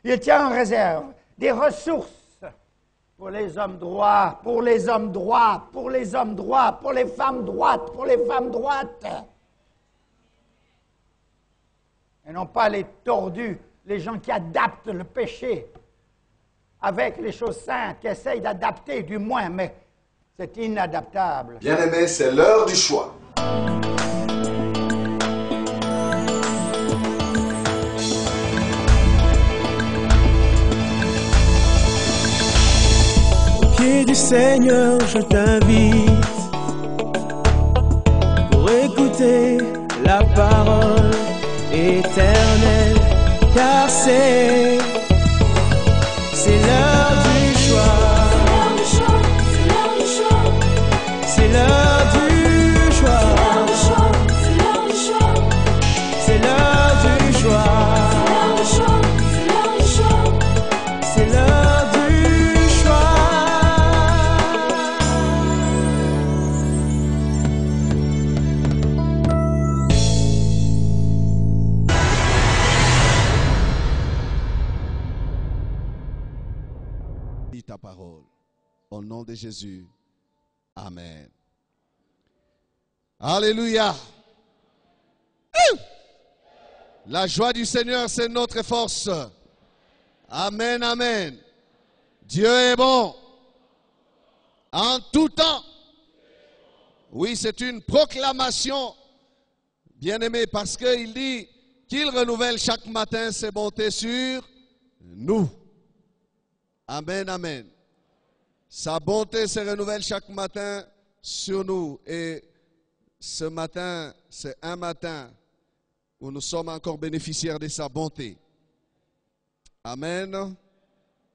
Il tient en réserve des ressources pour les hommes droits, pour les hommes droits, pour les hommes droits, pour les femmes droites, pour les femmes droites. Et non pas les tordus, les gens qui adaptent le péché avec les choses saintes, qui essayent d'adapter du moins, mais c'est inadaptable. Bien-aimés, c'est l'heure du choix. Au pied du Seigneur, je t'invite pour écouter la parole éternelle, car c'est l'heure du choix. C'est l'heure du choix. C'est l'heure du choix. C'est l'heure du choix. Dis ta parole. Au nom de Jésus. Amen. Alléluia. La joie du Seigneur, c'est notre force. Amen, amen. Dieu est bon. En tout temps. Oui, c'est une proclamation, bien-aimé, parce qu'il dit qu'il renouvelle chaque matin ses bontés sur nous. Amen, amen. Sa bonté se renouvelle chaque matin sur nous. Et ce matin, c'est un matin où nous sommes encore bénéficiaires de sa bonté. Amen.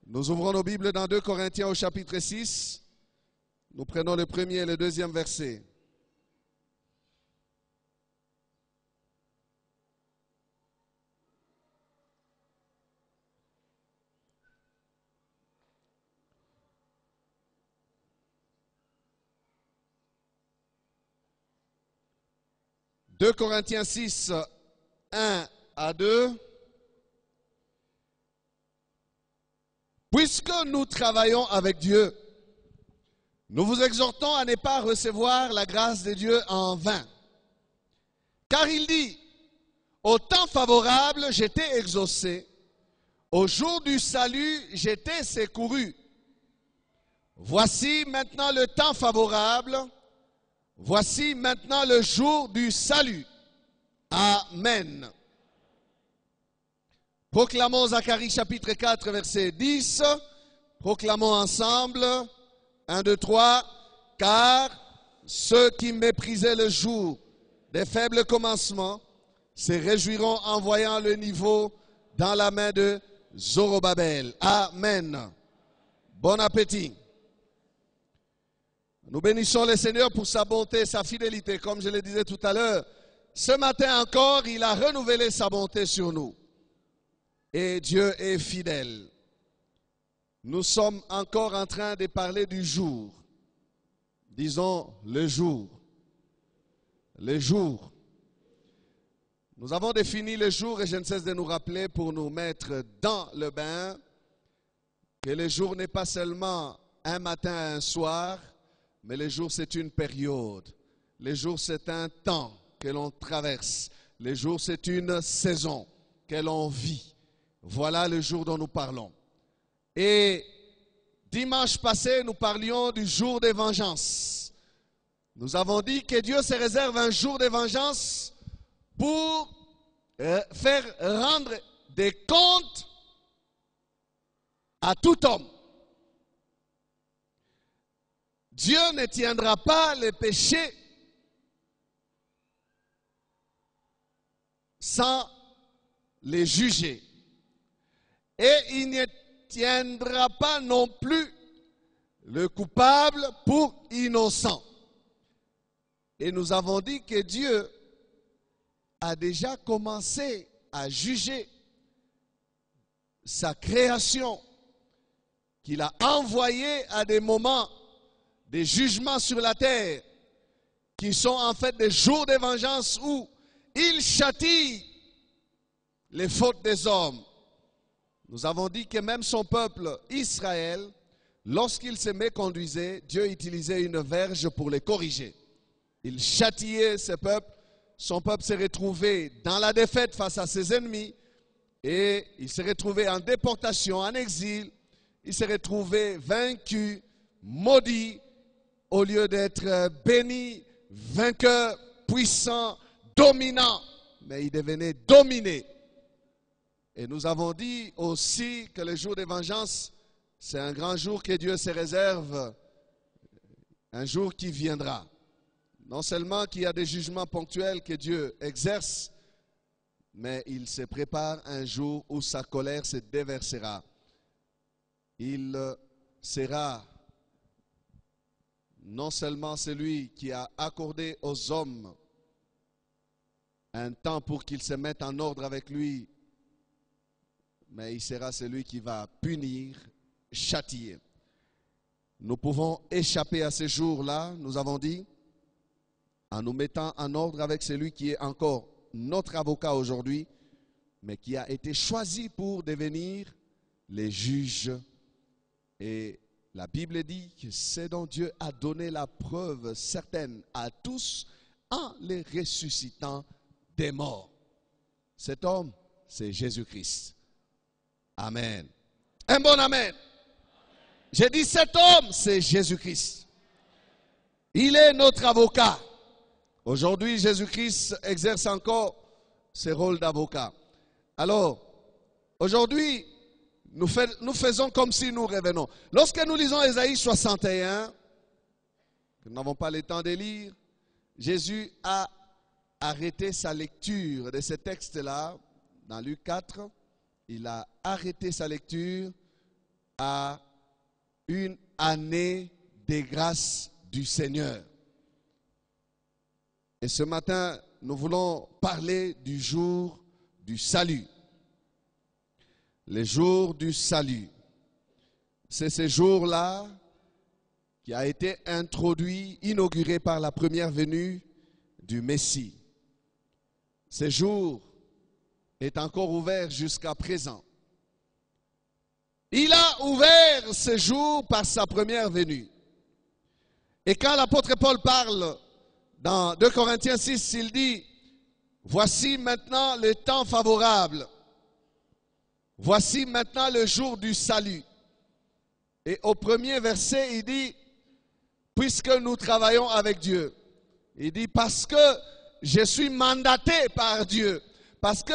Nous ouvrons nos Bibles dans 2 Corinthiens au chapitre 6. Nous prenons le premier et le deuxième verset. « 2 Corinthiens 6, 1 à 2. Puisque nous travaillons avec Dieu, nous vous exhortons à ne pas recevoir la grâce de Dieu en vain. Car il dit, au temps favorable, j'étais exaucé, au jour du salut, j'étais secouru. Voici maintenant le temps favorable. Voici maintenant le jour du salut. Amen. Proclamons Zacharie chapitre 4 verset 10. Proclamons ensemble. 1, 2, 3. Car ceux qui méprisaient le jour des faibles commencements se réjouiront en voyant le niveau dans la main de Zorobabel. Amen. Bon appétit. Nous bénissons le Seigneur pour sa bonté, sa fidélité. Comme je le disais tout à l'heure, ce matin encore, il a renouvelé sa bonté sur nous. Et Dieu est fidèle. Nous sommes encore en train de parler du jour. Disons le jour. Le jour. Nous avons défini le jour et je ne cesse de nous rappeler pour nous mettre dans le bain que le jour n'est pas seulement un matin, un soir, mais le jour, c'est une période. Le jour, c'est un temps que l'on traverse. Le jour, c'est une saison que l'on vit. Voilà le jour dont nous parlons. Et dimanche passé, nous parlions du jour des vengeances. Nous avons dit que Dieu se réserve un jour de vengeance pour faire rendre des comptes à tout homme. Dieu ne tiendra pas les péchés sans les juger. Et il ne tiendra pas non plus le coupable pour innocent. Et nous avons dit que Dieu a déjà commencé à juger sa création, qu'il a envoyé à des moments des jugements sur la terre, qui sont en fait des jours de vengeance où il châtie les fautes des hommes. Nous avons dit que même son peuple, Israël, lorsqu'il se méconduisait, Dieu utilisait une verge pour les corriger. Il châtiait ce peuple. Son peuple s'est retrouvé dans la défaite face à ses ennemis et il s'est retrouvé en déportation, en exil. Il s'est retrouvé vaincu, maudit, au lieu d'être béni, vainqueur, puissant, dominant. Mais il devenait dominé. Et nous avons dit aussi que le jour des vengeances, c'est un grand jour que Dieu se réserve, un jour qui viendra. Non seulement qu'il y a des jugements ponctuels que Dieu exerce, mais il se prépare un jour où sa colère se déversera. Il sera non seulement celui qui a accordé aux hommes un temps pour qu'ils se mettent en ordre avec lui, mais il sera celui qui va punir, châtier. Nous pouvons échapper à ces jours-là, nous avons dit, en nous mettant en ordre avec celui qui est encore notre avocat aujourd'hui, mais qui a été choisi pour devenir les juges. Et la Bible dit que c'est dont Dieu a donné la preuve certaine à tous en les ressuscitant des morts. Cet homme, c'est Jésus-Christ. Amen. Un bon amen. J'ai dit cet homme, c'est Jésus-Christ. Il est notre avocat. Aujourd'hui, Jésus-Christ exerce encore ce rôle d'avocat. Alors, aujourd'hui, nous faisons comme si nous revenons. Lorsque nous lisons Ésaïe 61, que nous n'avons pas le temps de lire, Jésus a arrêté sa lecture de ce texte-là, dans Luc 4. Il a arrêté sa lecture à une année des grâces du Seigneur. Et ce matin, nous voulons parler du jour du salut. Le jour du salut. C'est ce jour-là qui a été introduit, inauguré par la première venue du Messie. Ce jour est encore ouvert jusqu'à présent. Il a ouvert ce jour par sa première venue. Et quand l'apôtre Paul parle dans 2 Corinthiens 6, il dit, voici maintenant le temps favorable. Voici maintenant le jour du salut. Et au premier verset, il dit, puisque nous travaillons avec Dieu. Il dit, parce que je suis mandaté par Dieu. Parce que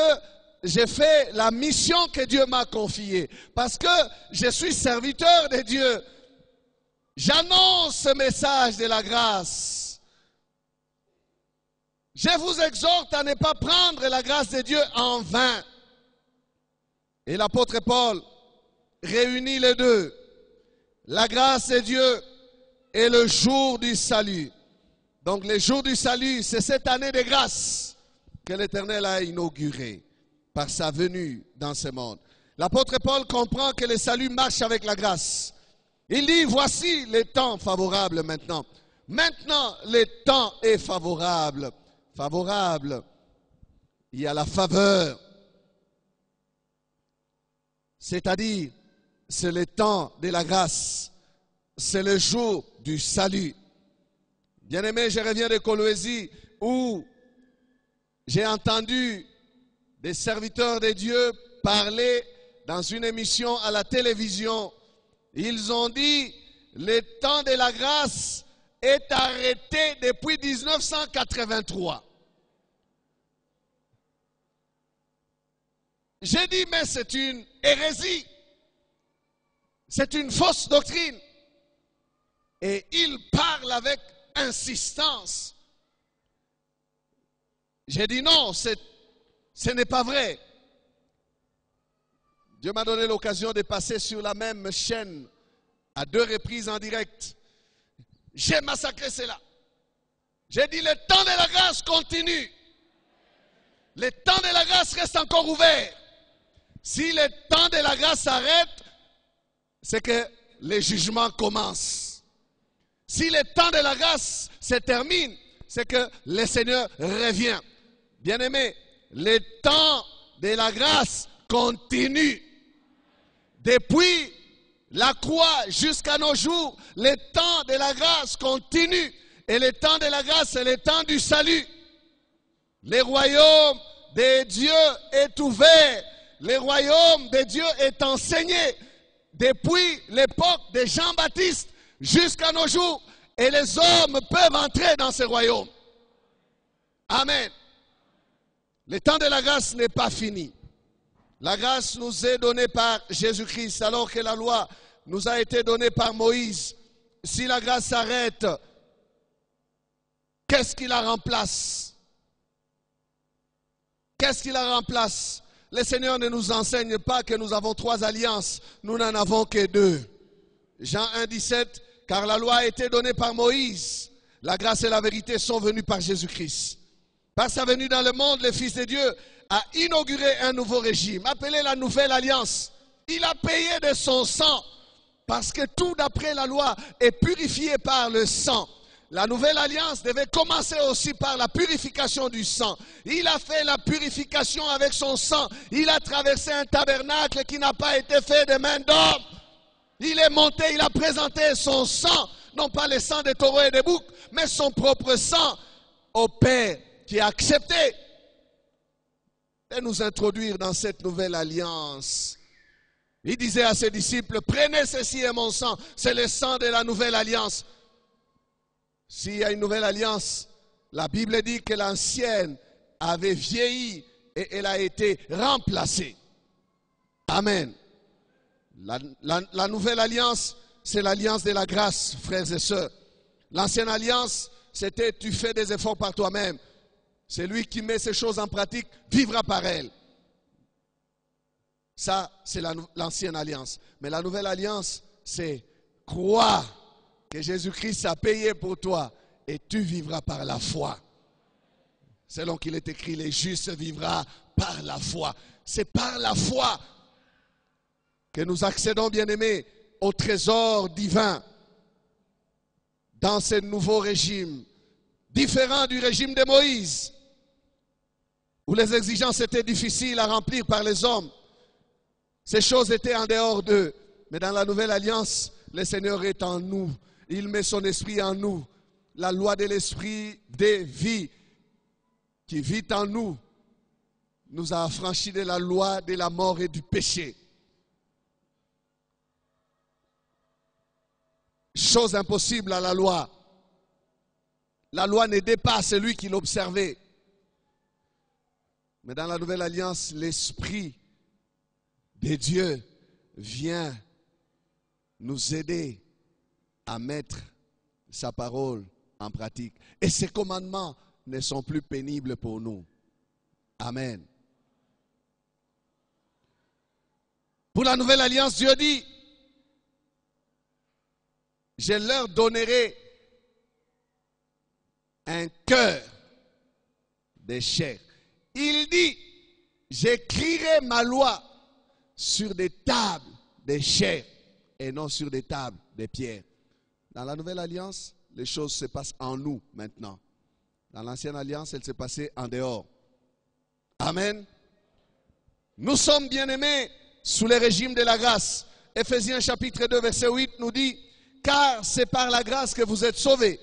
j'ai fait la mission que Dieu m'a confiée. Parce que je suis serviteur de Dieu. J'annonce ce message de la grâce. Je vous exhorte à ne pas prendre la grâce de Dieu en vain. Et l'apôtre Paul réunit les deux. La grâce de Dieu et le jour du salut. Donc le jour du salut, c'est cette année de grâce que l'Éternel a inaugurée par sa venue dans ce monde. L'apôtre Paul comprend que le salut marche avec la grâce. Il dit, voici le temps favorable maintenant. Maintenant, le temps est favorable. Favorable. Il y a la faveur. C'est-à-dire, c'est le temps de la grâce. C'est le jour du salut. Bien-aimé, je reviens de Coloésie où j'ai entendu des serviteurs de Dieu parler dans une émission à la télévision. Ils ont dit, le temps de la grâce est arrêté depuis 1983. J'ai dit, mais c'est une hérésie. C'est une fausse doctrine. Et il parle avec insistance. J'ai dit non, ce n'est pas vrai. Dieu m'a donné l'occasion de passer sur la même chaîne à 2 reprises en direct. J'ai massacré cela. J'ai dit le temps de la grâce continue. Le temps de la grâce reste encore ouvert. Si le temps de la grâce s'arrête, c'est que les jugements commencent. Si le temps de la grâce se termine, c'est que le Seigneur revient. Bien-aimé, le temps de la grâce continue. Depuis la croix jusqu'à nos jours, le temps de la grâce continue. Et le temps de la grâce, c'est le temps du salut. Le royaume de Dieu est ouvert. Le royaume de Dieu est enseigné depuis l'époque de Jean-Baptiste jusqu'à nos jours. Et les hommes peuvent entrer dans ce royaume. Amen. Le temps de la grâce n'est pas fini. La grâce nous est donnée par Jésus-Christ, alors que la loi nous a été donnée par Moïse. Si la grâce s'arrête, qu'est-ce qui la remplace? Qu'est-ce qui la remplace? Le Seigneur ne nous enseigne pas que nous avons 3 alliances. Nous n'en avons que 2. Jean 1, 17, car la loi a été donnée par Moïse. La grâce et la vérité sont venues par Jésus-Christ. Par sa venue dans le monde, le Fils de Dieu a inauguré un nouveau régime, appelé la Nouvelle Alliance. Il a payé de son sang, parce que tout d'après la loi est purifié par le sang. La Nouvelle Alliance devait commencer aussi par la purification du sang. Il a fait la purification avec son sang. Il a traversé un tabernacle qui n'a pas été fait de main d'homme. Il est monté, il a présenté son sang, non pas le sang des taureaux et des boucs, mais son propre sang au Père, qui a accepté de nous introduire dans cette nouvelle alliance. Il disait à ses disciples, prenez ceci est mon sang, c'est le sang de la nouvelle alliance. S'il y a une nouvelle alliance, la Bible dit que l'ancienne avait vieilli et elle a été remplacée. Amen. La nouvelle alliance, c'est l'alliance de la grâce, frères et sœurs. L'ancienne alliance, c'était tu fais des efforts par toi-même. Celui qui met ces choses en pratique vivra par elles. Ça, c'est l'ancienne alliance. Mais la nouvelle alliance, c'est croire que Jésus-Christ a payé pour toi et tu vivras par la foi. Selon qu'il est écrit, les justes vivront par la foi. C'est par la foi que nous accédons, bien-aimés, au trésor divin dans ce nouveau régime, différent du régime de Moïse, où les exigences étaient difficiles à remplir par les hommes. Ces choses étaient en dehors d'eux. Mais dans la nouvelle alliance, le Seigneur est en nous. Il met son esprit en nous. La loi de l'esprit de vie qui vit en nous nous a affranchis de la loi de la mort et du péché. Chose impossible à la loi. La loi n'aidait pas celui qui l'observait. Mais dans la nouvelle alliance, l'esprit de Dieu vient nous aider à mettre sa parole en pratique. Et ses commandements ne sont plus pénibles pour nous. Amen. Pour la nouvelle alliance, Dieu dit, je leur donnerai un cœur de chair. Il dit, j'écrirai ma loi sur des tables de chair et non sur des tables de pierre. Dans la nouvelle alliance, les choses se passent en nous maintenant. Dans l'ancienne alliance, elles se passaient en dehors. Amen. Nous sommes bien-aimés sous le régime de la grâce. Éphésiens chapitre 2, verset 8 nous dit, car c'est par la grâce que vous êtes sauvés,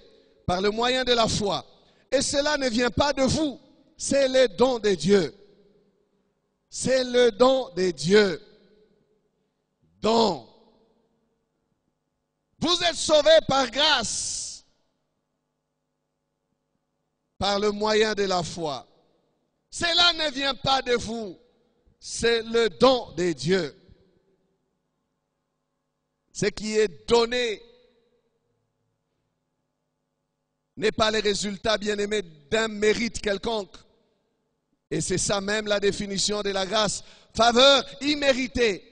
par le moyen de la foi. Et cela ne vient pas de vous, c'est le don de Dieu. C'est le don de Dieu. Don. Vous êtes sauvés par grâce, par le moyen de la foi. Cela ne vient pas de vous, c'est le don de Dieu. Ce qui est donné n'est pas le résultat, bien-aimé, d'un mérite quelconque. Et c'est ça même la définition de la grâce. Faveur imméritée.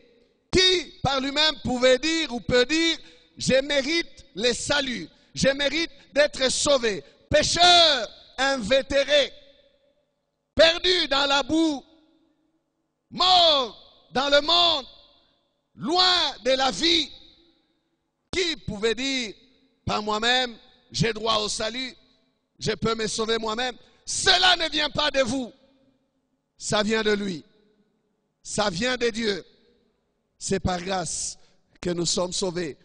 Qui par lui-même pouvait dire ou peut dire, je mérite le salut, je mérite d'être sauvé. Pécheur invétéré, perdu dans la boue, mort dans le monde, loin de la vie. Qui pouvait dire, par moi-même, j'ai droit au salut, je peux me sauver moi-même? Cela ne vient pas de vous, ça vient de lui, ça vient de Dieu. C'est par grâce que nous sommes sauvés.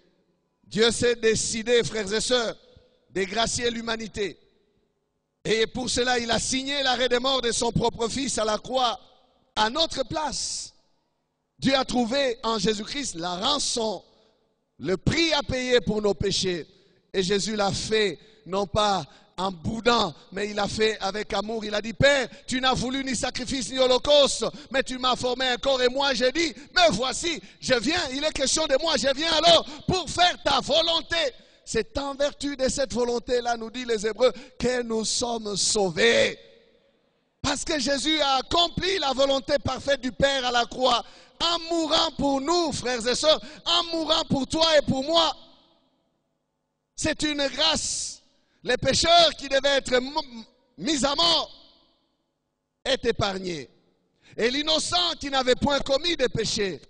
Dieu s'est décidé, frères et sœurs, de gracier l'humanité. Et pour cela, il a signé l'arrêt de mort de son propre Fils à la croix à notre place. Dieu a trouvé en Jésus-Christ la rançon, le prix à payer pour nos péchés. Et Jésus l'a fait, non pas en boudant, mais il l'a fait avec amour. Il a dit, Père, tu n'as voulu ni sacrifice ni holocauste, mais tu m'as formé un corps et moi j'ai dit, mais voici, je viens, il est question de moi, je viens alors pour faire ta volonté. C'est en vertu de cette volonté-là, nous dit les Hébreux, que nous sommes sauvés. Parce que Jésus a accompli la volonté parfaite du Père à la croix, en mourant pour nous, frères et sœurs, en mourant pour toi et pour moi. C'est une grâce. Les pécheurs qui devaient être mis à mort est épargné. Et l'innocent qui n'avait point commis de péché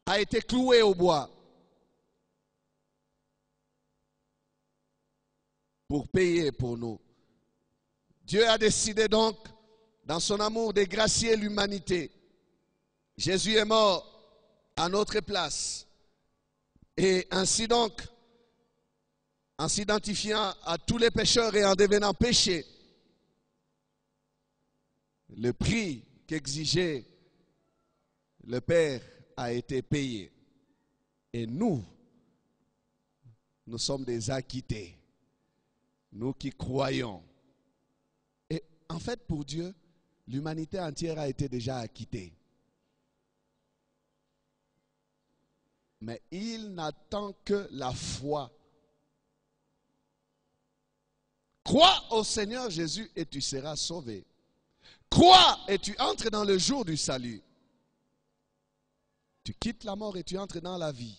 a été cloué au bois pour payer pour nous. Dieu a décidé donc, dans son amour, de gracier l'humanité. Jésus est mort à notre place. Et ainsi donc, en s'identifiant à tous les pécheurs et en devenant péché, le prix qu'exigeait le Père a été payé. Et nous sommes des acquittés. Nous qui croyons. Et en fait, pour Dieu, l'humanité entière a été déjà acquittée. Mais il n'attend que la foi. Crois au Seigneur Jésus et tu seras sauvé. Crois et tu entres dans le jour du salut. Tu quittes la mort et tu entres dans la vie.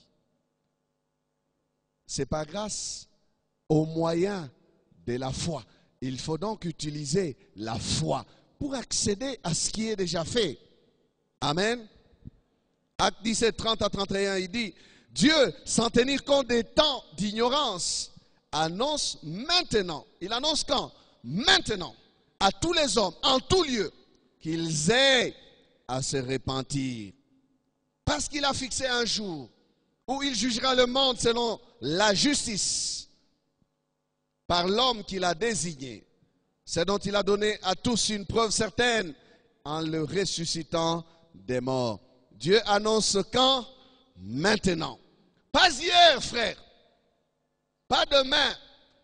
C'est par grâce au moyen de la foi. Il faut donc utiliser la foi pour accéder à ce qui est déjà fait. Amen. Acte 17, 30 à 31, il dit, Dieu, sans tenir compte des temps d'ignorance, annonce maintenant, il annonce quand? Maintenant, à tous les hommes, en tout lieu, qu'ils aient à se repentir. Parce qu'il a fixé un jour où il jugera le monde selon la justice par l'homme qu'il a désigné. C'est dont il a donné à tous une preuve certaine en le ressuscitant des morts. Dieu annonce quand? Maintenant. Pas hier, frère. Pas demain,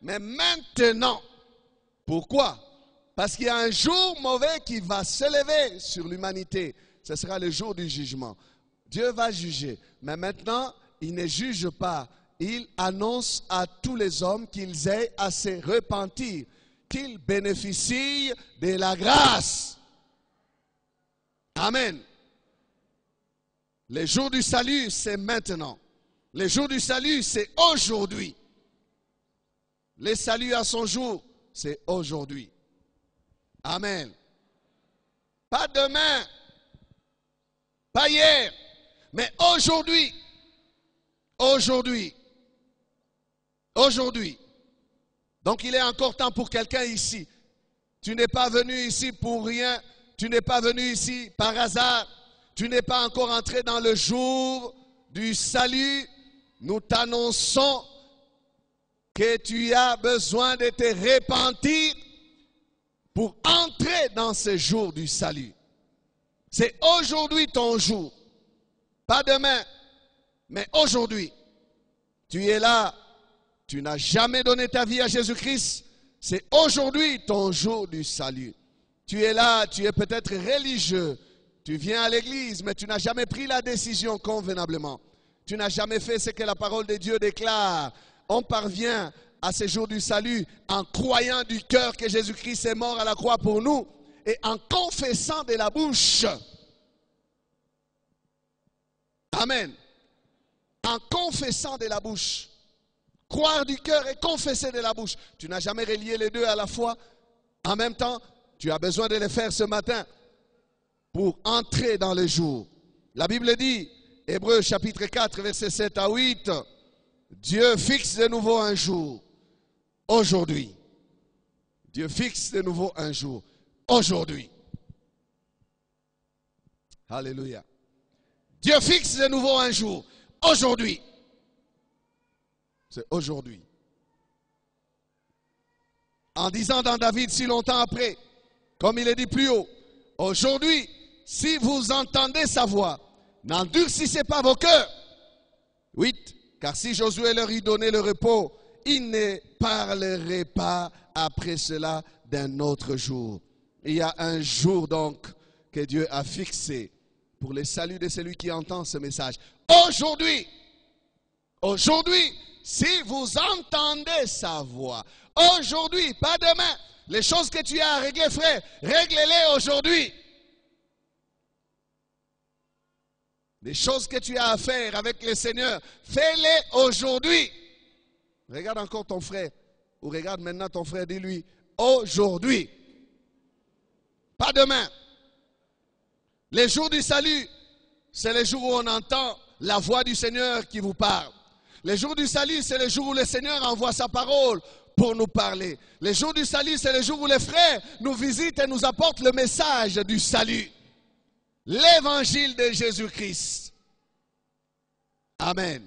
mais maintenant. Pourquoi? Parce qu'il y a un jour mauvais qui va s'élever sur l'humanité. Ce sera le jour du jugement. Dieu va juger. Mais maintenant, il ne juge pas. Il annonce à tous les hommes qu'ils aient à se repentir, qu'ils bénéficient de la grâce. Amen. Le jour du salut, c'est maintenant. Le jour du salut, c'est aujourd'hui. Le salut à son jour, c'est aujourd'hui. Amen. Pas demain, pas hier, mais aujourd'hui. Aujourd'hui. Aujourd'hui. Donc il est encore temps pour quelqu'un ici. Tu n'es pas venu ici pour rien. Tu n'es pas venu ici par hasard. Tu n'es pas encore entré dans le jour du salut. Nous t'annonçons que tu as besoin de te repentir pour entrer dans ce jour du salut. C'est aujourd'hui ton jour. Pas demain, mais aujourd'hui. Tu es là, tu n'as jamais donné ta vie à Jésus-Christ. C'est aujourd'hui ton jour du salut. Tu es là, tu es peut-être religieux. Tu viens à l'église, mais tu n'as jamais pris la décision convenablement. Tu n'as jamais fait ce que la parole de Dieu déclare. On parvient à ce jour du salut en croyant du cœur que Jésus-Christ est mort à la croix pour nous et en confessant de la bouche. Amen. En confessant de la bouche. Croire du cœur et confesser de la bouche. Tu n'as jamais relié les deux à la fois. En même temps, tu as besoin de les faire ce matin pour entrer dans le jour. La Bible dit, Hébreux chapitre 4, versets 7 à 8, Dieu fixe de nouveau un jour, aujourd'hui. Dieu fixe de nouveau un jour, aujourd'hui. Alléluia. Dieu fixe de nouveau un jour. Aujourd'hui. C'est aujourd'hui. En disant dans David si longtemps après, comme il est dit plus haut, aujourd'hui, si vous entendez sa voix, n'endurcissez pas vos cœurs. 8. Car si Josué leur y donnait le repos, il ne parlerait pas après cela d'un autre jour. Il y a un jour donc que Dieu a fixé pour le salut de celui qui entend ce message. Aujourd'hui, si vous entendez sa voix, aujourd'hui, pas demain, les choses que tu as à régler, frère, règle-les aujourd'hui. Les choses que tu as à faire avec le Seigneur, fais-les aujourd'hui. Regarde encore ton frère, ou regarde maintenant ton frère, dis-lui, aujourd'hui. Pas demain. Les jours du salut, c'est les jours où on entend la voix du Seigneur qui vous parle. Les jours du salut, c'est les jours où le Seigneur envoie sa parole pour nous parler. Les jours du salut, c'est les jours où les frères nous visitent et nous apportent le message du salut. L'évangile de Jésus-Christ. Amen.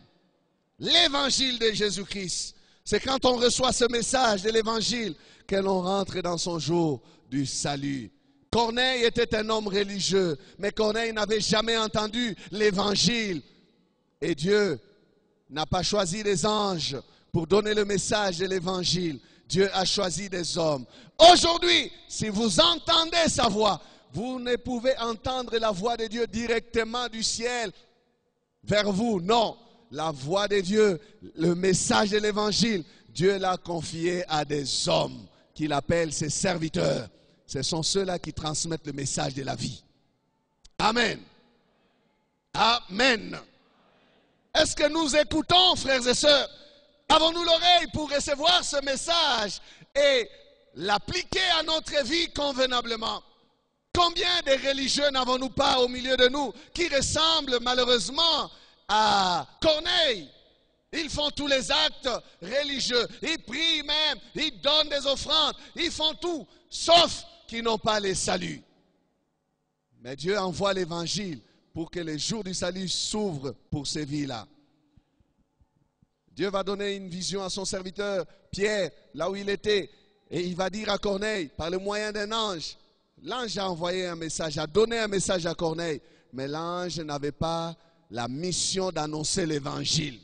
L'évangile de Jésus-Christ. C'est quand on reçoit ce message de l'évangile que l'on rentre dans son jour du salut. Corneille était un homme religieux, mais Corneille n'avait jamais entendu l'évangile. Et Dieu n'a pas choisi des anges pour donner le message de l'évangile. Dieu a choisi des hommes. Aujourd'hui, si vous entendez sa voix, vous ne pouvez entendre la voix de Dieu directement du ciel vers vous. Non, la voix de Dieu, le message de l'évangile, Dieu l'a confié à des hommes qu'il appelle ses serviteurs. Ce sont ceux-là qui transmettent le message de la vie. Amen. Amen. Est-ce que nous écoutons, frères et sœurs? Avons-nous l'oreille pour recevoir ce message et l'appliquer à notre vie convenablement? Combien de religieux n'avons-nous pas au milieu de nous qui ressemblent malheureusement à Corneille? Ils font tous les actes religieux, ils prient même, ils donnent des offrandes, ils font tout, sauf qu'ils n'ont pas les saluts. Mais Dieu envoie l'évangile pour que les jours du salut s'ouvrent pour ces vies-là. Dieu va donner une vision à son serviteur Pierre, là où il était, et il va dire à Corneille, par le moyen d'un ange, l'ange a envoyé un message, a donné un message à Corneille, mais l'ange n'avait pas la mission d'annoncer l'évangile.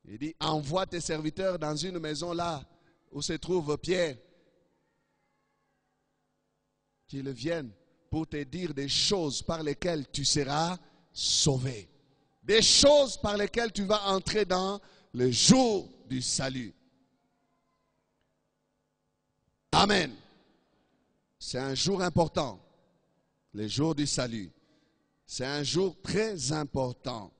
Il dit, envoie tes serviteurs dans une maison là où se trouve Pierre, qu'ils viennent pour te dire des choses par lesquelles tu seras sauvé. Des choses par lesquelles tu vas entrer dans le jour du salut. Amen. C'est un jour important, le jour du salut. C'est un jour très important.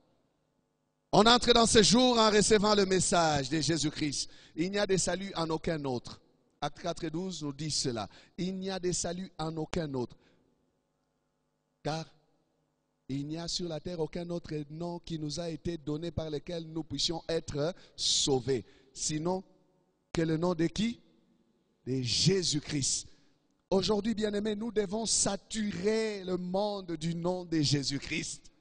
On entre dans ce jour en recevant le message de Jésus-Christ. Il n'y a de salut en aucun autre. Acte 4:12 nous dit cela. Il n'y a de salut en aucun autre. Car il n'y a sur la terre aucun autre nom qui nous a été donné par lequel nous puissions être sauvés. Sinon que le nom de qui? De Jésus-Christ. Aujourd'hui, bien-aimés, nous devons saturer le monde du nom de Jésus-Christ.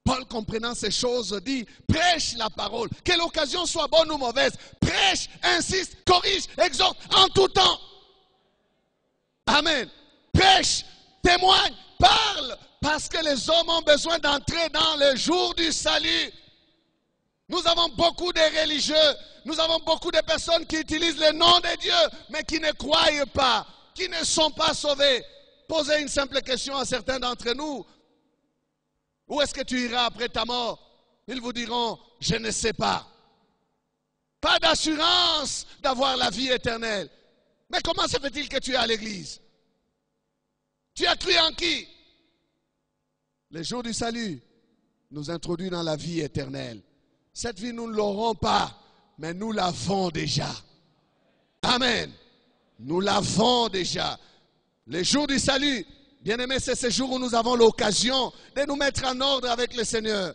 Paul, comprenant ces choses, dit, prêche la parole. Que l'occasion soit bonne ou mauvaise. Prêche, insiste, corrige, exhorte en tout temps. Amen. Prêche, témoigne, parle. Parce que les hommes ont besoin d'entrer dans le jour du salut. Nous avons beaucoup de religieux. Nous avons beaucoup de personnes qui utilisent le nom de Dieu, mais qui ne croient pas, qui ne sont pas sauvés. Posez une simple question à certains d'entre nous. Où est-ce que tu iras après ta mort? Ils vous diront, je ne sais pas. Pas d'assurance d'avoir la vie éternelle. Mais comment se fait-il que tu es à l'église? Tu as cru en qui? Le jour du salut nous introduit dans la vie éternelle. Cette vie, nous ne l'aurons pas, mais nous l'avons déjà. Amen. Nous l'avons déjà. Le jour du salut, bien-aimés, c'est ce jour où nous avons l'occasion de nous mettre en ordre avec le Seigneur.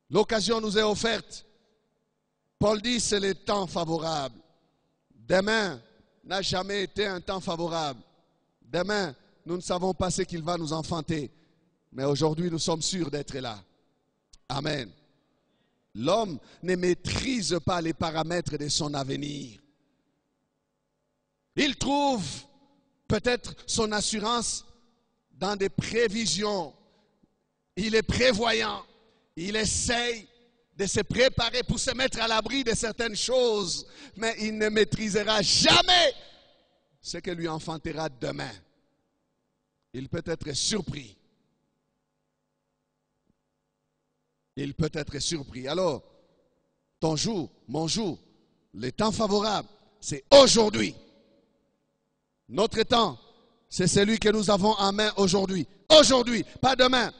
L'occasion nous est offerte. Paul dit, c'est le temps favorable. Demain n'a jamais été un temps favorable. Demain, nous ne savons pas ce qu'il va nous enfanter. Mais aujourd'hui, nous sommes sûrs d'être là. Amen. L'homme ne maîtrise pas les paramètres de son avenir. Il trouve peut-être son assurance dans des prévisions. Il est prévoyant. Il essaye de se préparer pour se mettre à l'abri de certaines choses. Mais il ne maîtrisera jamais ce que lui enfantera demain. Il peut être surpris. Il peut être surpris. Alors, ton jour, mon jour, le temps favorable, c'est aujourd'hui. Notre temps, c'est celui que nous avons en main aujourd'hui. Aujourd'hui, pas demain.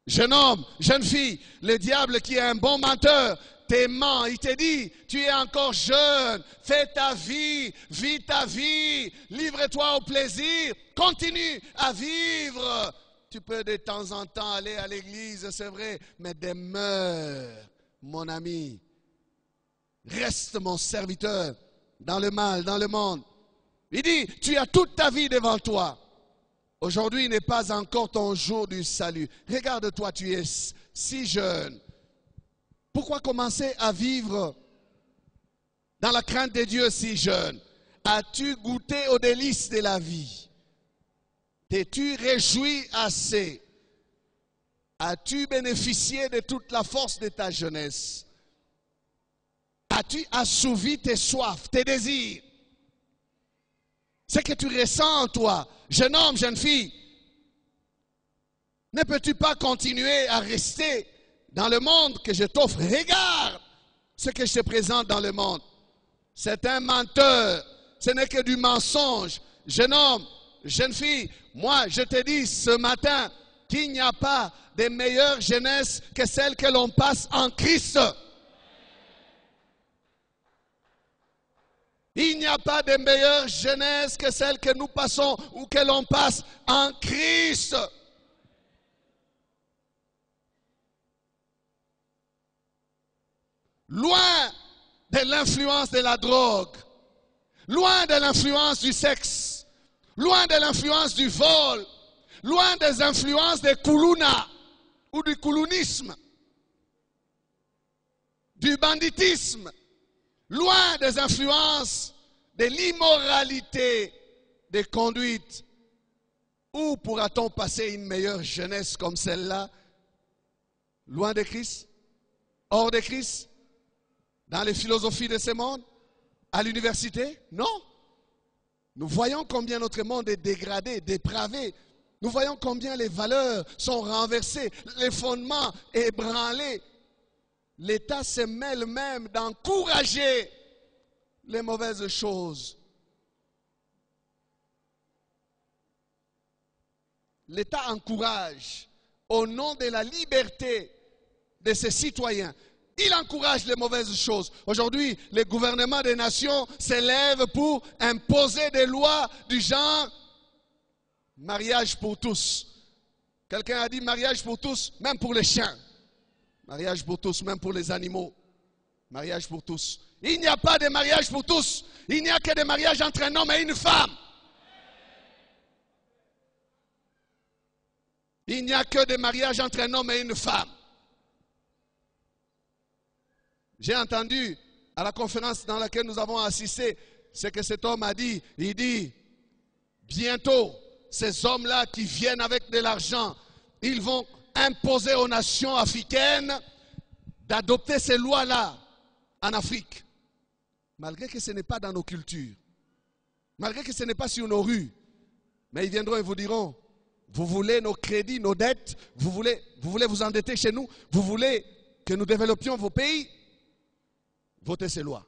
Jeune homme, jeune fille, le diable qui est un bon menteur, te ment, il te dit, tu es encore jeune, fais ta vie, vis ta vie, livre-toi au plaisir, continue à vivre. Tu peux de temps en temps aller à l'église, c'est vrai, mais demeure, mon ami. Reste mon serviteur dans le mal, dans le monde. Il dit, tu as toute ta vie devant toi. Aujourd'hui n'est pas encore ton jour du salut. Regarde-toi, tu es si jeune. Pourquoi commencer à vivre dans la crainte de Dieu si jeune? As-tu goûté aux délices de la vie? T'es-tu réjoui assez? As-tu bénéficié de toute la force de ta jeunesse? As-tu assouvi tes soifs, tes désirs? Ce que tu ressens en toi, jeune homme, jeune fille, ne peux-tu pas continuer à rester dans le monde que je t'offre? Regarde ce que je te présente dans le monde. C'est un menteur, ce n'est que du mensonge. Jeune homme, jeune fille, moi je te dis ce matin qu'il n'y a pas de meilleure jeunesse que celle que l'on passe en Christ. Il n'y a pas de meilleure jeunesse que celle que nous passons ou que l'on passe en Christ. Loin de l'influence de la drogue, loin de l'influence du sexe, loin de l'influence du vol, loin des influences des kuluna ou du kulunisme, du banditisme, loin des influences de l'immoralité, des conduites. Où pourra-t-on passer une meilleure jeunesse comme celle-là? Loin de Christ? Hors de Christ? Dans les philosophies de ce monde? À l'université? Non. Nous voyons combien notre monde est dégradé, dépravé. Nous voyons combien les valeurs sont renversées, les fondements ébranlés. L'État se mêle même d'encourager les mauvaises choses. L'État encourage, au nom de la liberté de ses citoyens, il encourage les mauvaises choses. Aujourd'hui, les gouvernements des nations s'élèvent pour imposer des lois du genre mariage pour tous. Quelqu'un a dit mariage pour tous, même pour les chiens. Mariage pour tous, même pour les animaux. Mariage pour tous. Il n'y a pas de mariage pour tous. Il n'y a que des mariages entre un homme et une femme. Il n'y a que des mariages entre un homme et une femme. J'ai entendu à la conférence dans laquelle nous avons assisté ce que cet homme a dit. Il dit, bientôt, ces hommes-là qui viennent avec de l'argent, ils vont imposer aux nations africaines d'adopter ces lois-là en Afrique. Malgré que ce n'est pas dans nos cultures, malgré que ce n'est pas sur nos rues, mais ils viendront et vous diront, vous voulez nos crédits, nos dettes, vous voulez vous endetter chez nous, vous voulez que nous développions vos pays, votez ces lois.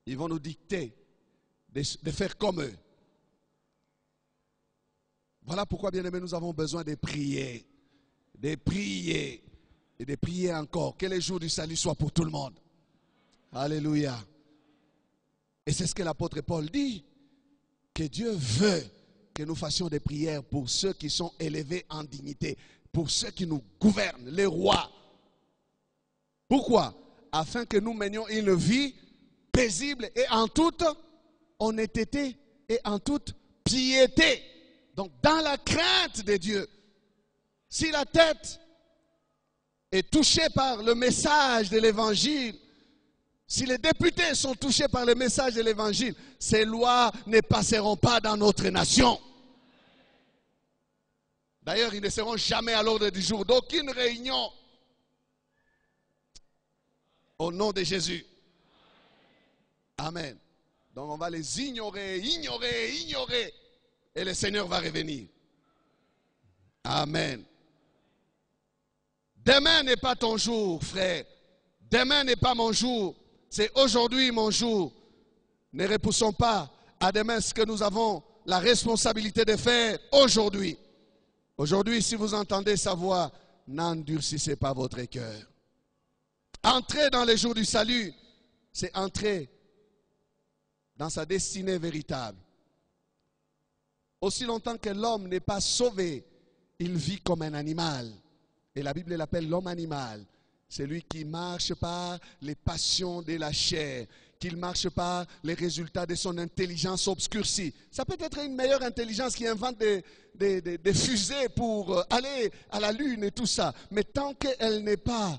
Ils vont nous dicter de faire comme eux. Voilà pourquoi, bien-aimés, nous avons besoin de prier et de prier encore. Que les jours du salut soient pour tout le monde. Alléluia. Et c'est ce que l'apôtre Paul dit, que Dieu veut que nous fassions des prières pour ceux qui sont élevés en dignité, pour ceux qui nous gouvernent, les rois. Pourquoi? Afin que nous menions une vie paisible et en toute honnêteté et en toute piété. Donc dans la crainte de Dieu. Si la tête est touchée par le message de l'évangile, si les députés sont touchés par le message de l'évangile, ces lois ne passeront pas dans notre nation. D'ailleurs, ils ne seront jamais à l'ordre du jour d'aucune réunion. Au nom de Jésus. Amen. Donc on va les ignorer, ignorer, ignorer. Et le Seigneur va revenir. Amen. Demain n'est pas ton jour, frère. Demain n'est pas mon jour. C'est aujourd'hui mon jour. Ne repoussons pas à demain ce que nous avons la responsabilité de faire aujourd'hui. Aujourd'hui, si vous entendez sa voix, n'endurcissez pas votre cœur. Entrer dans les jours du salut, c'est entrer dans sa destinée véritable. Aussi longtemps que l'homme n'est pas sauvé, il vit comme un animal. Et la Bible l'appelle l'homme animal. C'est lui qui marche par les passions de la chair, qui marche par les résultats de son intelligence obscurcie. Ça peut être une meilleure intelligence qui invente des fusées pour aller à la lune et tout ça. Mais tant qu'elle n'est pas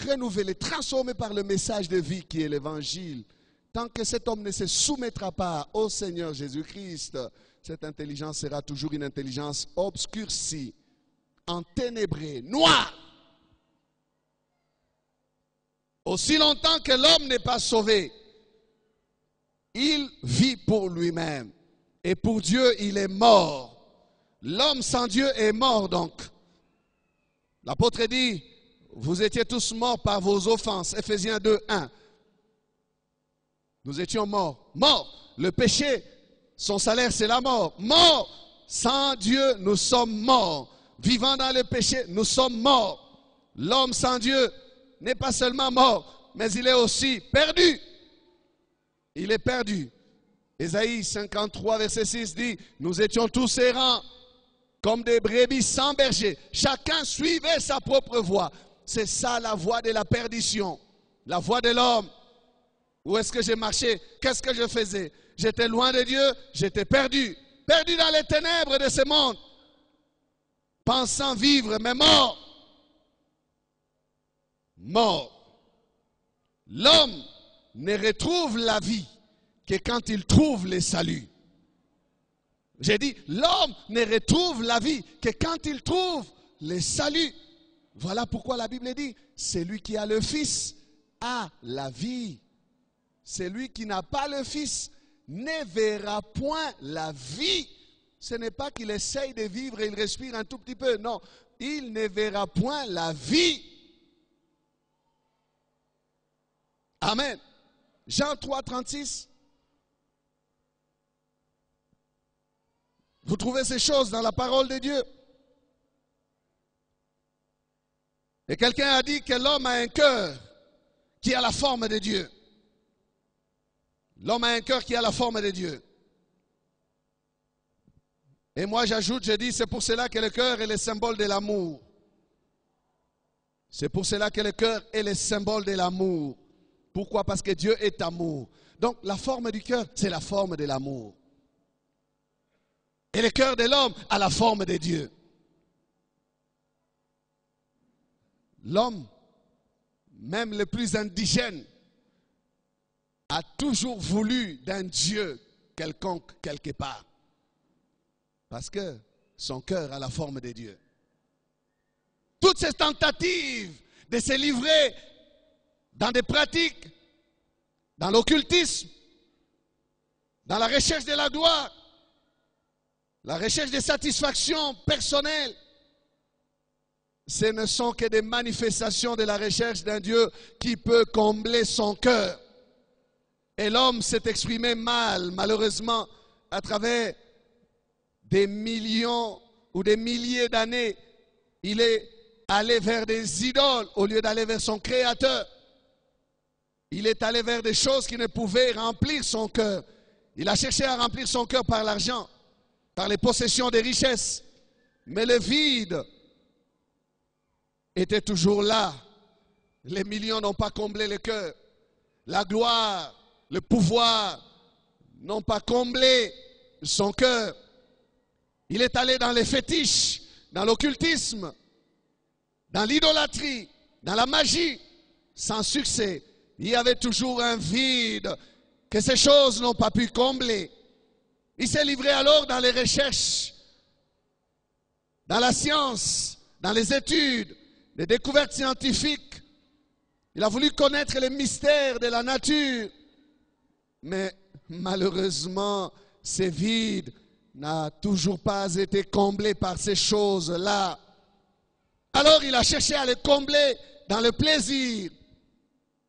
renouvelée, transformée par le message de vie qui est l'évangile, tant que cet homme ne se soumettra pas au Seigneur Jésus-Christ, cette intelligence sera toujours une intelligence obscurcie, enténébrée, noire. Aussi longtemps que l'homme n'est pas sauvé, il vit pour lui-même. Et pour Dieu, il est mort. L'homme sans Dieu est mort donc. L'apôtre dit, vous étiez tous morts par vos offenses. Ephésiens 2, 1. Nous étions morts. Morts. Le péché, son salaire, c'est la mort. Morts. Sans Dieu, nous sommes morts. Vivant dans le péché, nous sommes morts. L'homme sans Dieu n'est pas seulement mort, mais il est aussi perdu. Il est perdu. Ésaïe 53, verset 6 dit, nous étions tous errants, comme des brebis sans berger. Chacun suivait sa propre voie. C'est ça la voie de la perdition. La voie de l'homme. Où est-ce que j'ai marché? Qu'est-ce que je faisais? J'étais loin de Dieu, j'étais perdu. Perdu dans les ténèbres de ce monde. Pensant vivre, mais mort. Mort. L'homme ne retrouve la vie que quand il trouve le salut. J'ai dit, l'homme ne retrouve la vie que quand il trouve le salut. Voilà pourquoi la Bible dit, celui qui a le Fils a la vie. Celui qui n'a pas le Fils ne verra point la vie. Ce n'est pas qu'il essaye de vivre et il respire un tout petit peu. Non, il ne verra point la vie. Amen. Jean 3, 36. Vous trouvez ces choses dans la parole de Dieu. Et quelqu'un a dit que l'homme a un cœur qui a la forme de Dieu. L'homme a un cœur qui a la forme de Dieu. Et moi j'ajoute, je dis, c'est pour cela que le cœur est le symbole de l'amour. C'est pour cela que le cœur est le symbole de l'amour. Pourquoi? Parce que Dieu est amour. Donc la forme du cœur, c'est la forme de l'amour. Et le cœur de l'homme a la forme de Dieu. L'homme, même le plus indigène, a toujours voulu d'un Dieu quelconque, quelque part. Parce que son cœur a la forme de Dieu. Toutes ces tentatives de se livrer dans des pratiques, dans l'occultisme, dans la recherche de la gloire, la recherche de satisfaction personnelle, ce ne sont que des manifestations de la recherche d'un Dieu qui peut combler son cœur. Et l'homme s'est exprimé mal, malheureusement, à travers des millions ou des milliers d'années. Il est allé vers des idoles au lieu d'aller vers son Créateur. Il est allé vers des choses qui ne pouvaient remplir son cœur. Il a cherché à remplir son cœur par l'argent, par les possessions des richesses. Mais le vide était toujours là. Les millions n'ont pas comblé le cœur. La gloire, le pouvoir n'ont pas comblé son cœur. Il est allé dans les fétiches dans l'occultisme, dans l'idolâtrie, dans la magie, sans succès. Il y avait toujours un vide que ces choses n'ont pas pu combler. Il s'est livré alors dans les recherches, dans la science, dans les études, les découvertes scientifiques. Il a voulu connaître les mystères de la nature. Mais malheureusement, ces vides n'ont toujours pas été comblés par ces choses-là. Alors il a cherché à les combler dans le plaisir,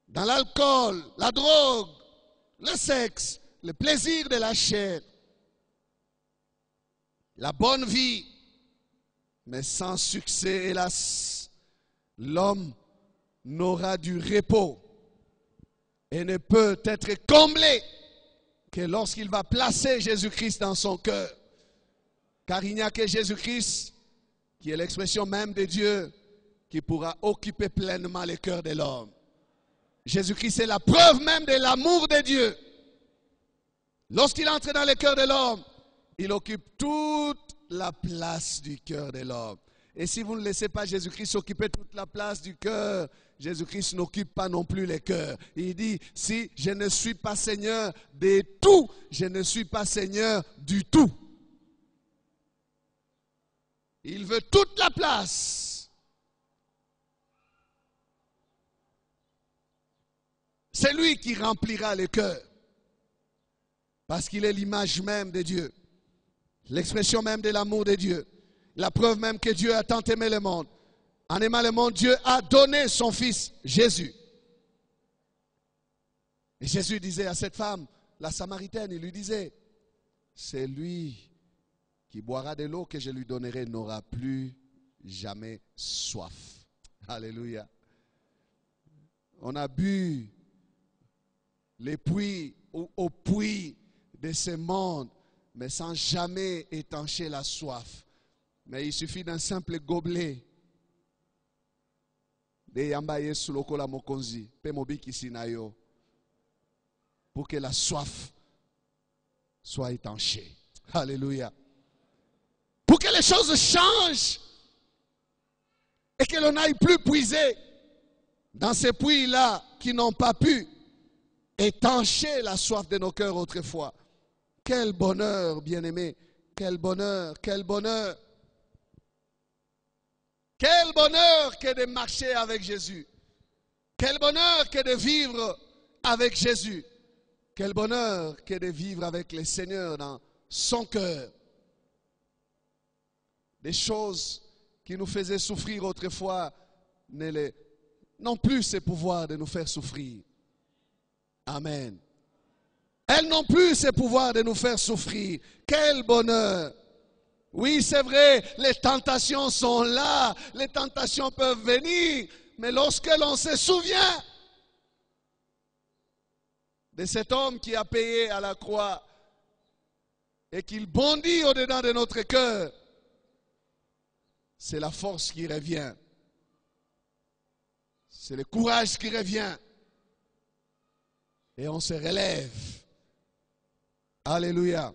dans l'alcool, la drogue, le sexe, le plaisir de la chair, la bonne vie, mais sans succès, hélas. L'homme n'aura du repos et ne peut être comblé que lorsqu'il va placer Jésus-Christ dans son cœur. Car il n'y a que Jésus-Christ, qui est l'expression même de Dieu, qui pourra occuper pleinement le cœur de l'homme. Jésus-Christ est la preuve même de l'amour de Dieu. Lorsqu'il entre dans le cœur de l'homme, il occupe toute la place du cœur de l'homme. Et si vous ne laissez pas Jésus-Christ occuper toute la place du cœur, Jésus-Christ n'occupe pas non plus le cœur. Il dit, si je ne suis pas Seigneur de tout, je ne suis pas Seigneur du tout. Il veut toute la place. C'est lui qui remplira le cœur. Parce qu'il est l'image même de Dieu. L'expression même de l'amour de Dieu. La preuve même que Dieu a tant aimé le monde. En aimant le monde, Dieu a donné son Fils Jésus. Et Jésus disait à cette femme, la Samaritaine, il lui disait, c'est lui qui boira de l'eau que je lui donnerai n'aura plus jamais soif. Alléluia. On a bu les puits au puits de ce monde, mais sans jamais étancher la soif. Mais il suffit d'un simple gobelet de yamba yesu lokola mokonzi pe mobiki sinayo pour que la soif soit étanchée. Alléluia. Pour que les choses changent et que l'on n'aille plus puiser dans ces puits-là qui n'ont pas pu étancher la soif de nos cœurs autrefois. Quel bonheur, bien-aimé, quel bonheur, quel bonheur. Quel bonheur que de marcher avec Jésus. Quel bonheur que de vivre avec Jésus. Quel bonheur que de vivre avec le Seigneur dans son cœur. Des choses qui nous faisaient souffrir autrefois n'ont plus ce pouvoir de nous faire souffrir. Amen. Elles n'ont plus ce pouvoir de nous faire souffrir. Quel bonheur! Oui, c'est vrai, les tentations sont là, les tentations peuvent venir, mais lorsque l'on se souvient de cet homme qui a payé à la croix et qu'il bondit au-dedans de notre cœur, c'est la force qui revient, c'est le courage qui revient et on se relève. Alléluia.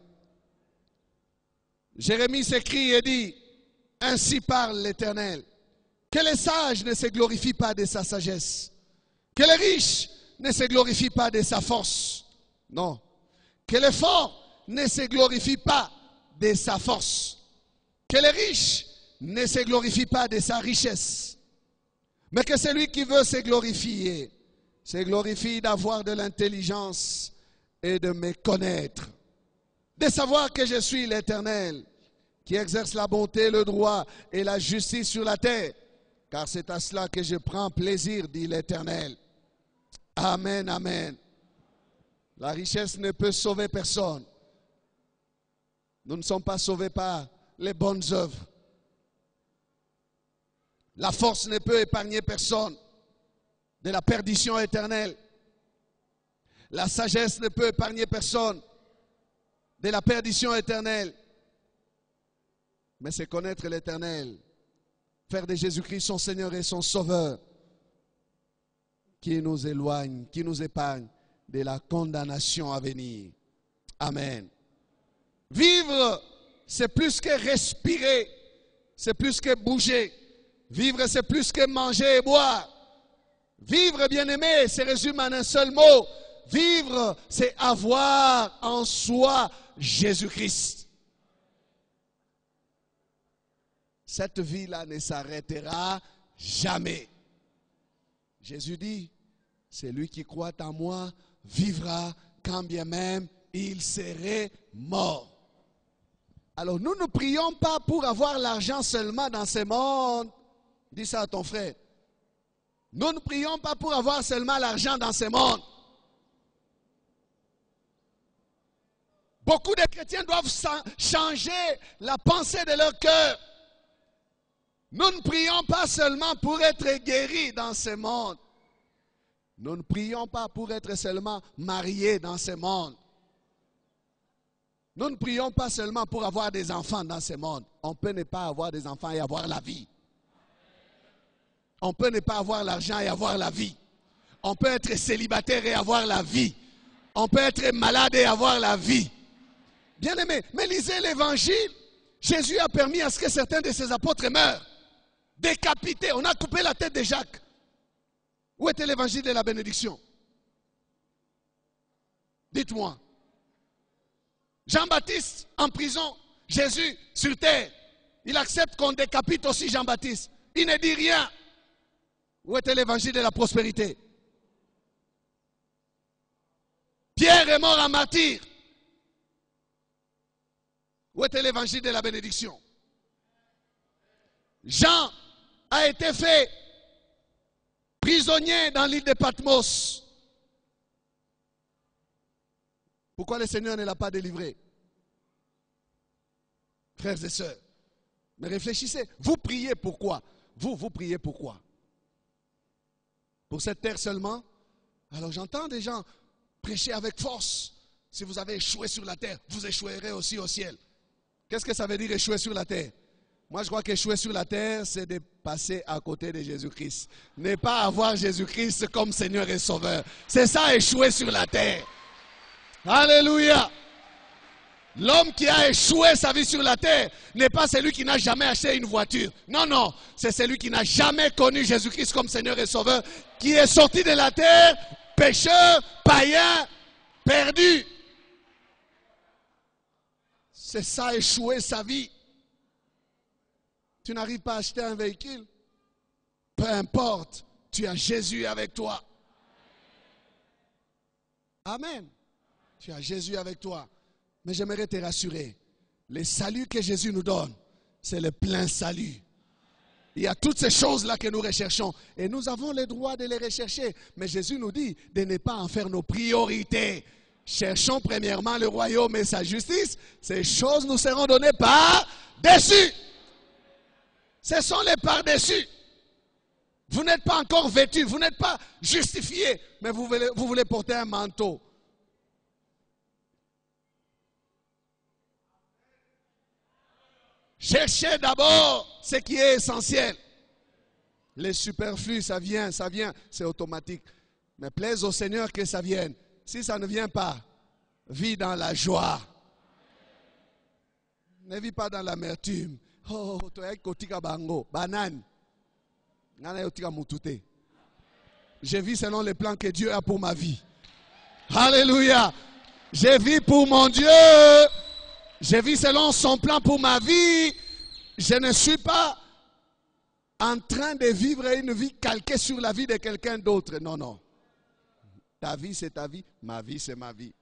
Jérémie s'écrie et dit, ainsi parle l'Éternel, que les sages ne se glorifient pas de sa sagesse, que les riches ne se glorifient pas de sa force, non, que les forts ne se glorifient pas de sa force, que les riches ne se glorifient pas de sa richesse, mais que celui qui veut se glorifie d'avoir de l'intelligence et de me connaître. De savoir que je suis l'Éternel, qui exerce la bonté, le droit et la justice sur la terre, car c'est à cela que je prends plaisir, dit l'Éternel. Amen, amen. La richesse ne peut sauver personne. Nous ne sommes pas sauvés par les bonnes œuvres. La force ne peut épargner personne de la perdition éternelle. La sagesse ne peut épargner personne de la perdition éternelle. Mais c'est connaître l'Éternel, faire de Jésus-Christ son Seigneur et son Sauveur, qui nous éloigne, qui nous épargne de la condamnation à venir. Amen. Vivre, c'est plus que respirer, c'est plus que bouger. Vivre, c'est plus que manger et boire. Vivre, bien-aimé, se résume en un seul mot. Vivre, c'est avoir en soi Jésus-Christ. Cette vie-là ne s'arrêtera jamais. Jésus dit, celui qui croit en moi vivra quand bien même il serait mort. Alors nous ne prions pas pour avoir l'argent seulement dans ce monde. Dis ça à ton frère. Nous ne prions pas pour avoir seulement l'argent dans ce monde. Beaucoup de chrétiens doivent changer la pensée de leur cœur. Nous ne prions pas seulement pour être guéris dans ce monde. Nous ne prions pas pour être seulement mariés dans ce monde. Nous ne prions pas seulement pour avoir des enfants dans ce monde. On peut ne pas avoir des enfants et avoir la vie. On peut ne pas avoir l'argent et avoir la vie. On peut être célibataire et avoir la vie. On peut être malade et avoir la vie. Bien aimé, mais lisez l'évangile. Jésus a permis à ce que certains de ses apôtres meurent. Décapités. On a coupé la tête de Jacques. Où était l'évangile de la bénédiction? Dites-moi. Jean-Baptiste en prison. Jésus sur terre. Il accepte qu'on décapite aussi Jean-Baptiste. Il ne dit rien. Où était l'évangile de la prospérité? Pierre est mort en martyr. Où était l'évangile de la bénédiction? Jean a été fait prisonnier dans l'île de Patmos. Pourquoi le Seigneur ne l'a pas délivré? Frères et sœurs, mais réfléchissez. Vous priez pourquoi? Vous priez pourquoi? Pour cette terre seulement? Alors j'entends des gens prêcher avec force. Si vous avez échoué sur la terre, vous échouerez aussi au ciel. Qu'est-ce que ça veut dire échouer sur la terre? Moi je crois qu'échouer sur la terre, c'est de passer à côté de Jésus-Christ. Ne pas avoir Jésus-Christ comme Seigneur et Sauveur. C'est ça échouer sur la terre. Alléluia. L'homme qui a échoué sa vie sur la terre n'est pas celui qui n'a jamais acheté une voiture. Non, non, c'est celui qui n'a jamais connu Jésus-Christ comme Seigneur et Sauveur, qui est sorti de la terre, pécheur, païen, perdu. C'est ça, échouer sa vie. Tu n'arrives pas à acheter un véhicule? Peu importe, tu as Jésus avec toi. Amen. Tu as Jésus avec toi. Mais j'aimerais te rassurer, le salut que Jésus nous donne, c'est le plein salut. Il y a toutes ces choses-là que nous recherchons et nous avons le droit de les rechercher. Mais Jésus nous dit de ne pas en faire nos priorités. Cherchons premièrement le royaume et sa justice. Ces choses nous seront données par-dessus. Ce sont les par-dessus. Vous n'êtes pas encore vêtus, vous n'êtes pas justifiés, mais vous voulez porter un manteau. Cherchez d'abord ce qui est essentiel. Les superflus, ça vient, c'est automatique. Mais plaise au Seigneur que ça vienne. Si ça ne vient pas, vis dans la joie. Ne vis pas dans l'amertume. Oh, banane. Je vis selon les plans que Dieu a pour ma vie. Alléluia. Je vis pour mon Dieu. Je vis selon son plan pour ma vie. Je ne suis pas en train de vivre une vie calquée sur la vie de quelqu'un d'autre. Non, non. Ta vie, c'est ta vie. Ma vie, c'est ma vie.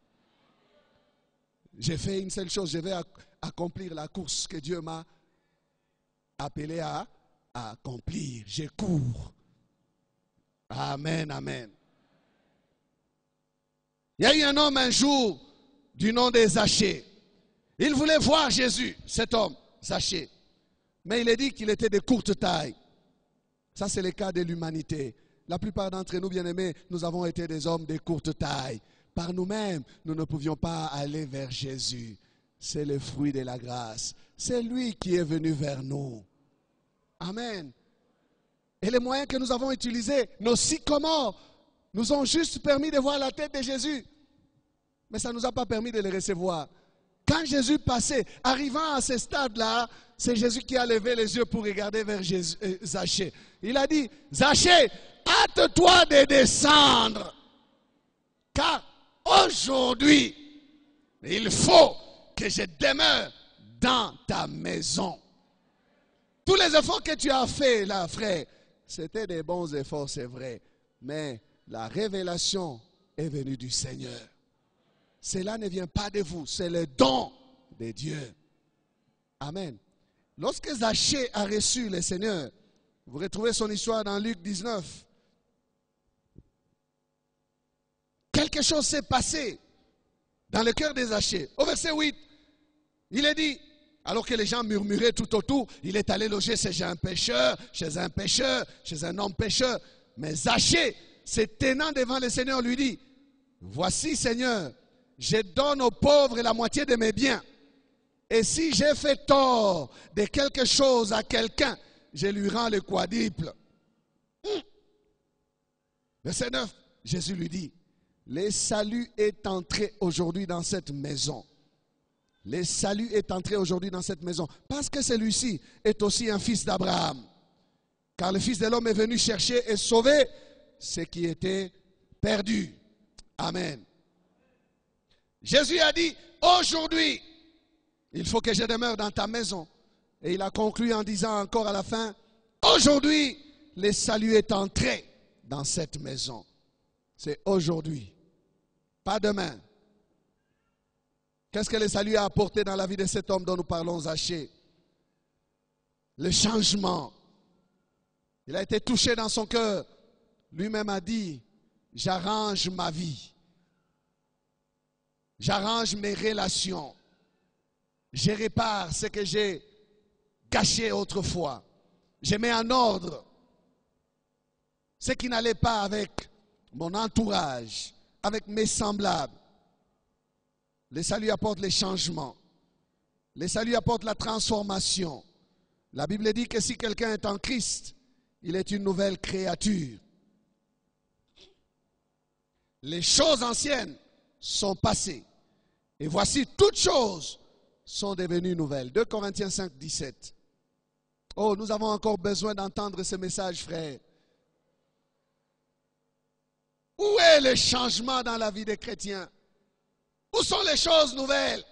J'ai fait une seule chose. Je vais accomplir la course que Dieu m'a appelé à accomplir. Je cours. Amen, amen. Il y a eu un homme un jour du nom de Zachée. Il voulait voir Jésus, cet homme, Zachée. Mais il est dit qu'il était de courte taille. Ça, c'est le cas de l'humanité. La plupart d'entre nous, bien-aimés, nous avons été des hommes de courte taille. Par nous-mêmes, nous ne pouvions pas aller vers Jésus. C'est le fruit de la grâce. C'est lui qui est venu vers nous. Amen. Et les moyens que nous avons utilisés, nos sycomores, nous ont juste permis de voir la tête de Jésus. Mais ça ne nous a pas permis de le recevoir. Quand Jésus passait, arrivant à ce stade-là, c'est Jésus qui a levé les yeux pour regarder vers Zachée. Il a dit, Zachée, hâte-toi de descendre, car aujourd'hui, il faut que je demeure dans ta maison. Tous les efforts que tu as faits là, frère, c'était des bons efforts, c'est vrai. Mais la révélation est venue du Seigneur. Cela ne vient pas de vous, c'est le don de Dieu. Amen. Lorsque Zachée a reçu le Seigneur, vous retrouvez son histoire dans Luc 19. Quelque chose s'est passé dans le cœur de Zachée. Au verset 8, il est dit, alors que les gens murmuraient tout autour, il est allé loger chez un pécheur, chez un homme pécheur. Mais Zachée, se tenant devant le Seigneur, lui dit, voici Seigneur, je donne aux pauvres la moitié de mes biens. Et si j'ai fait tort de quelque chose à quelqu'un, je lui rends le quadruple. Verset 9, Jésus lui dit, le salut est entré aujourd'hui dans cette maison. Le salut est entré aujourd'hui dans cette maison. Parce que celui-ci est aussi un fils d'Abraham. Car le Fils de l'homme est venu chercher et sauver ce qui était perdu. Amen. Jésus a dit, aujourd'hui, il faut que je demeure dans ta maison. Et il a conclu en disant encore à la fin, aujourd'hui, le salut est entré dans cette maison. C'est aujourd'hui, pas demain. Qu'est-ce que le salut a apporté dans la vie de cet homme dont nous parlons, Zachée? Le changement. Il a été touché dans son cœur. Lui-même a dit, j'arrange ma vie. J'arrange mes relations. Je répare ce que j'ai gâché autrefois. Je mets en ordre ce qui n'allait pas avec mon entourage, avec mes semblables. Le salut apporte les changements. Le salut apporte la transformation. La Bible dit que si quelqu'un est en Christ, il est une nouvelle créature. Les choses anciennes sont passées. Et voici, toutes choses sont devenues nouvelles. 2 Corinthiens 5, 17. Oh, nous avons encore besoin d'entendre ce message, frère. Où est le changement dans la vie des chrétiens? Où sont les choses nouvelles?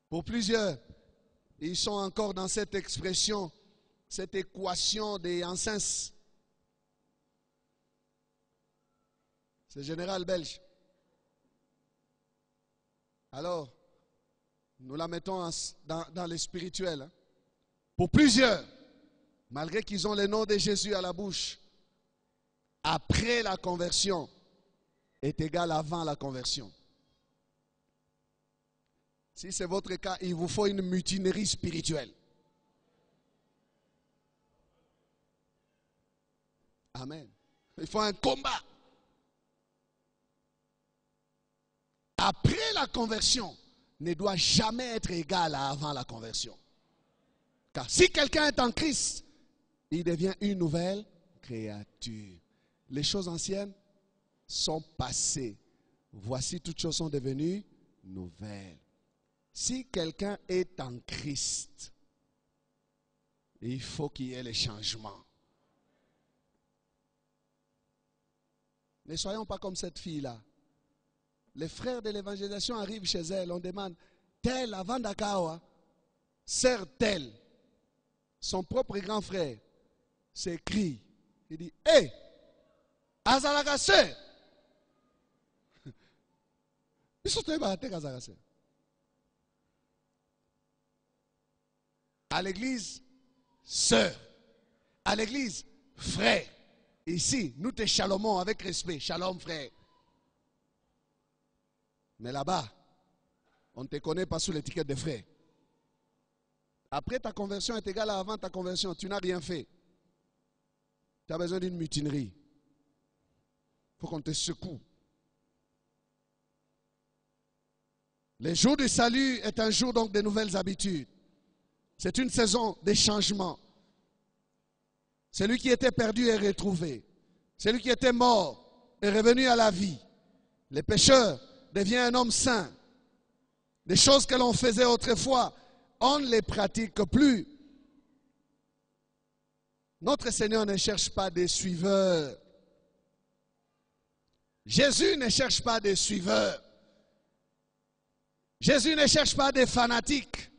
Pour plusieurs, ils sont encore dans cette expression, cette équation des encens. C'est général belge. Alors, nous la mettons dans le spirituel. Pour plusieurs, malgré qu'ils ont le nom de Jésus à la bouche, après la conversion est égal avant la conversion. Si c'est votre cas, il vous faut une mutinerie spirituelle. Amen. Il faut un combat. Après la conversion ne doit jamais être égal à avant la conversion. Car si quelqu'un est en Christ, il devient une nouvelle créature. Les choses anciennes sont passées. Voici, toutes choses sont devenues nouvelles. Si quelqu'un est en Christ, il faut qu'il y ait les changements. Ne soyons pas comme cette fille-là. Les frères de l'évangélisation arrivent chez elle, on demande, tel avant Dakawa, sœur tel, son propre grand frère, s'écrie, il dit, hé, Azalaka sœur, ils sont Azalaka sœur. À l'église, sœur. À l'église, frère. Ici, nous te chalomons avec respect. Shalom, frère. Mais là-bas, on ne te connaît pas sous l'étiquette de frère. Après ta conversion est égale à avant ta conversion. Tu n'as rien fait. Tu as besoin d'une mutinerie. Il faut qu'on te secoue. Le jour du salut est un jour donc de nouvelles habitudes. C'est une saison de changement. Celui qui était perdu est retrouvé. Celui qui était mort est revenu à la vie. Le pécheur devient un homme saint. Des choses que l'on faisait autrefois, on ne les pratique plus. Notre Seigneur ne cherche pas des suiveurs. Jésus ne cherche pas des suiveurs. Jésus ne cherche pas des fanatiques,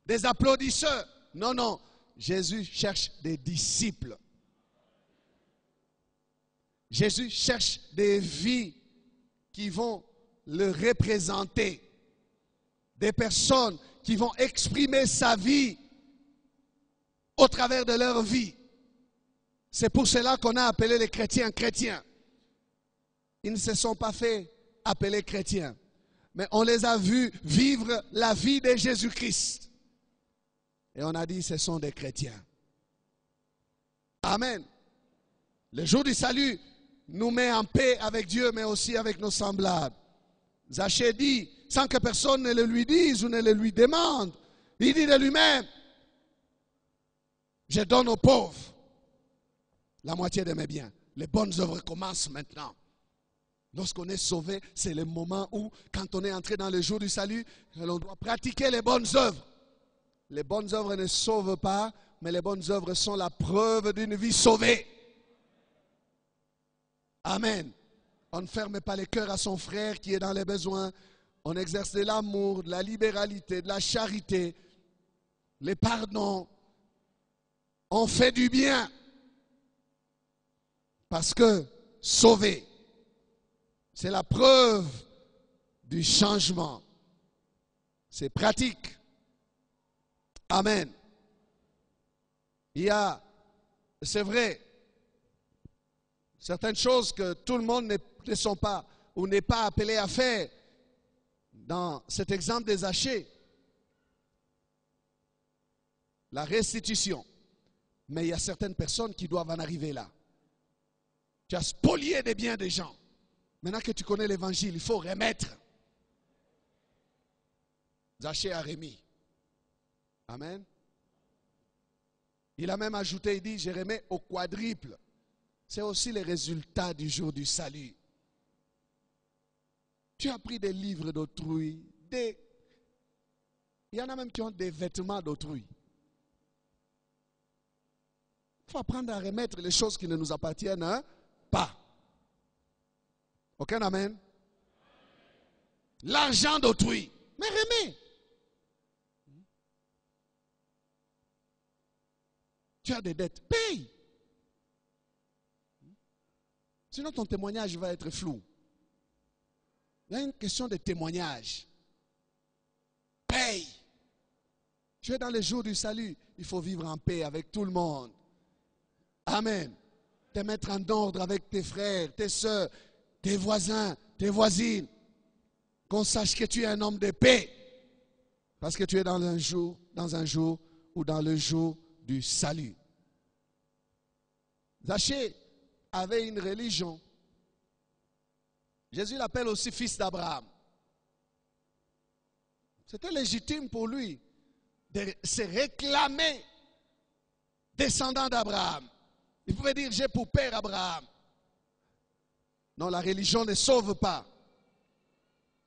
des applaudisseurs. Non, non. Jésus cherche des disciples. Jésus cherche des vies qui vont le représenter. Des personnes qui vont exprimer sa vie au travers de leur vie. C'est pour cela qu'on a appelé les chrétiens chrétiens. Ils ne se sont pas fait appeler chrétiens, mais on les a vus vivre la vie de Jésus-Christ. Et on a dit, ce sont des chrétiens. Amen. Le jour du salut nous met en paix avec Dieu, mais aussi avec nos semblables. Zachée dit, sans que personne ne le lui dise ou ne le lui demande, il dit de lui-même, je donne aux pauvres la moitié de mes biens. Les bonnes œuvres commencent maintenant. Lorsqu'on est sauvé, c'est le moment où, quand on est entré dans le jour du salut, on doit pratiquer les bonnes œuvres. Les bonnes œuvres ne sauvent pas, mais les bonnes œuvres sont la preuve d'une vie sauvée. Amen. On ne ferme pas les cœurs à son frère qui est dans les besoins. On exerce de l'amour, de la libéralité, de la charité, les pardons. On fait du bien. Parce que sauver, c'est la preuve du changement. C'est pratique. Amen. Il y a, c'est vrai, certaines choses que tout le monde ne sont pas ou n'est pas appelé à faire. Dans cet exemple des Zachée, la restitution. Mais il y a certaines personnes qui doivent en arriver là. Tu as spolié des biens des gens. Maintenant que tu connais l'évangile, il faut remettre. Zachée a remis. Amen. Il a même ajouté, il dit, je remets au quadruple. C'est aussi le résultat du jour du salut. Tu as pris des livres d'autrui, il y en a même qui ont des vêtements d'autrui. Il faut apprendre à remettre les choses qui ne nous appartiennent pas. Aucun amen. L'argent d'autrui, mais remets. Tu as des dettes, paye. Sinon ton témoignage va être flou. Il y a une question de témoignage. Paye. Tu es dans les jours du salut. Il faut vivre en paix avec tout le monde. Amen. Te mettre en ordre avec tes frères, tes soeurs, tes voisins, tes voisines. Qu'on sache que tu es un homme de paix. Parce que tu es dans un jour ou dans le jour du salut. Zachée avait une religion. Jésus l'appelle aussi fils d'Abraham. C'était légitime pour lui de se réclamer descendant d'Abraham. Il pouvait dire, j'ai pour père Abraham. Non, la religion ne sauve pas.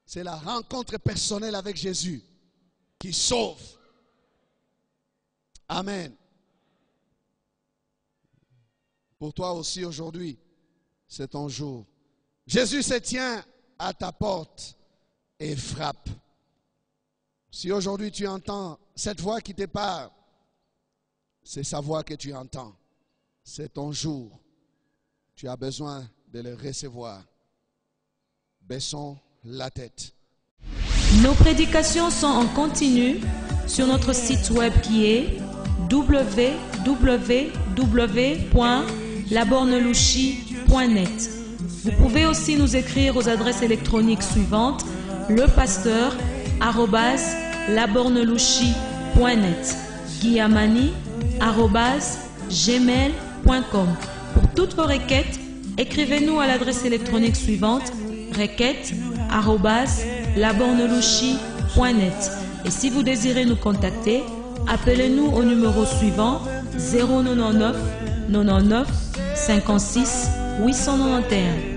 C'est la rencontre personnelle avec Jésus qui sauve. Amen. Pour toi aussi aujourd'hui, c'est ton jour. Jésus se tient à ta porte et frappe. Si aujourd'hui tu entends cette voix qui te parle, c'est sa voix que tu entends. C'est ton jour. Tu as besoin de le recevoir. Baissons la tête. Nos prédications sont en continu sur notre site web qui est www.labornelouchi.net. Vous pouvez aussi nous écrire aux adresses électroniques suivantes: lepasteur@labornelouchi.net, guillamani@gmail.com. Pour toutes vos requêtes, écrivez-nous à l'adresse électronique suivante: requêtes@labornelouchi.net. Et si vous désirez nous contacter, appelez-nous au numéro suivant: 099 99 56 891.